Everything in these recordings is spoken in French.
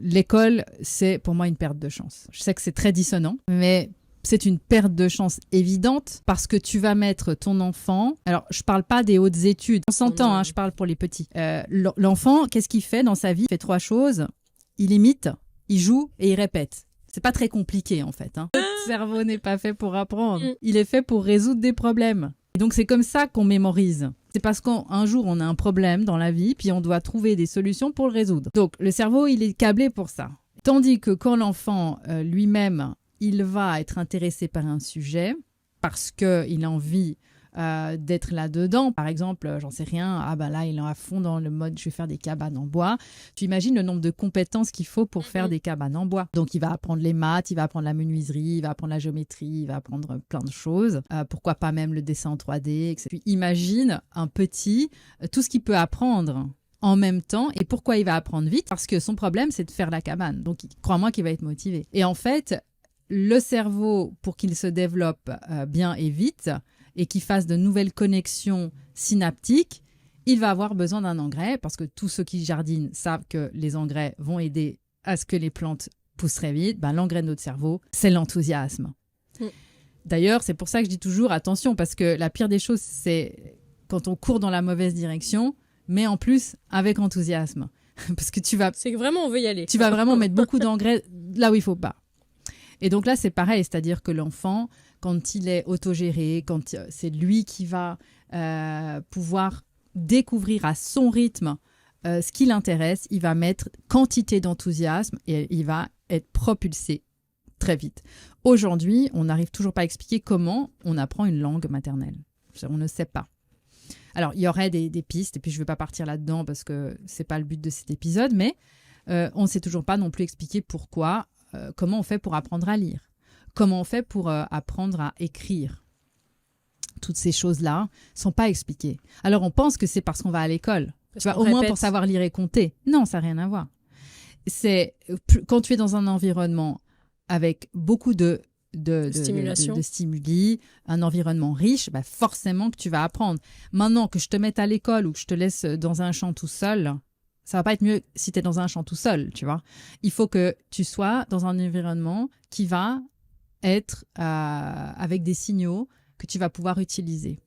l'école, c'est pour moi une perte de chance. Je sais que c'est très dissonant, mais c'est une perte de chance évidente parce que tu vas mettre ton enfant... Alors, je parle pas des hautes études. On s'entend, hein, je parle pour les petits. L'enfant, qu'est-ce qu'il fait dans sa vie? Il fait 3 choses. Il imite, il joue et il répète. C'est pas très compliqué, en fait. Hein. Notre cerveau n'est pas fait pour apprendre. Il est fait pour résoudre des problèmes. Et donc, c'est comme ça qu'on mémorise. C'est parce qu'un jour, on a un problème dans la vie, puis on doit trouver des solutions pour le résoudre. Donc, le cerveau, il est câblé pour ça. Tandis que quand l'enfant lui-même, il va être intéressé par un sujet parce qu'il a envie d'être là-dedans. Par exemple, j'en sais rien, là, il est à fond dans le mode « je vais faire des cabanes en bois ». Tu imagines le nombre de compétences qu'il faut pour faire des cabanes en bois. Donc, il va apprendre les maths, il va apprendre la menuiserie, il va apprendre la géométrie, il va apprendre plein de choses. Pourquoi pas même le dessin en 3D, etc. Puis, imagine un petit, tout ce qu'il peut apprendre en même temps. Et pourquoi il va apprendre vite? Parce que son problème, c'est de faire la cabane. Donc, crois-moi qu'il va être motivé. Et en fait, le cerveau, pour qu'il se développe bien et vite, et qu'il fasse de nouvelles connexions synaptiques, il va avoir besoin d'un engrais, parce que tous ceux qui jardinent savent que les engrais vont aider à ce que les plantes poussent très vite. L'engrais de notre cerveau, c'est l'enthousiasme. D'ailleurs, c'est pour ça que je dis toujours attention, parce que la pire des choses, c'est quand on court dans la mauvaise direction, mais en plus avec enthousiasme. Parce que c'est que vraiment, on veut y aller. Tu vas vraiment mettre beaucoup d'engrais là où il ne faut pas. Et donc là, c'est pareil, c'est-à-dire que l'enfant, quand il est autogéré, quand c'est lui qui va pouvoir découvrir à son rythme ce qui l'intéresse, il va mettre quantité d'enthousiasme et il va être propulsé très vite. Aujourd'hui, on n'arrive toujours pas à expliquer comment on apprend une langue maternelle. On ne sait pas. Alors, il y aurait des pistes, et puis je ne vais pas partir là-dedans parce que ce n'est pas le but de cet épisode, mais on ne sait toujours pas non plus expliquer pourquoi. Comment on fait pour apprendre à lire? Comment on fait pour apprendre à écrire? Toutes ces choses-là ne sont pas expliquées. Alors, on pense que c'est parce qu'on va à l'école. Tu vois, au moins pour savoir lire et compter. Non, ça n'a rien à voir. C'est quand tu es dans un environnement avec beaucoup de stimuli, un environnement riche, forcément que tu vas apprendre. Maintenant, que je te mette à l'école ou que je te laisse dans un champ tout seul... Ça va pas être mieux si tu es dans un champ tout seul, tu vois. Il faut que tu sois dans un environnement qui va être avec des signaux que tu vas pouvoir utiliser.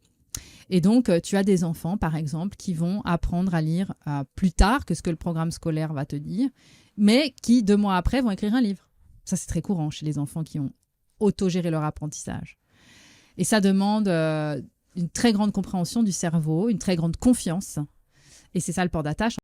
Et donc, tu as des enfants, par exemple, qui vont apprendre à lire plus tard que ce que le programme scolaire va te dire, mais qui, 2 mois après, vont écrire un livre. Ça, c'est très courant chez les enfants qui ont autogéré leur apprentissage. Et ça demande une très grande compréhension du cerveau, une très grande confiance. Et c'est ça le port d'attache.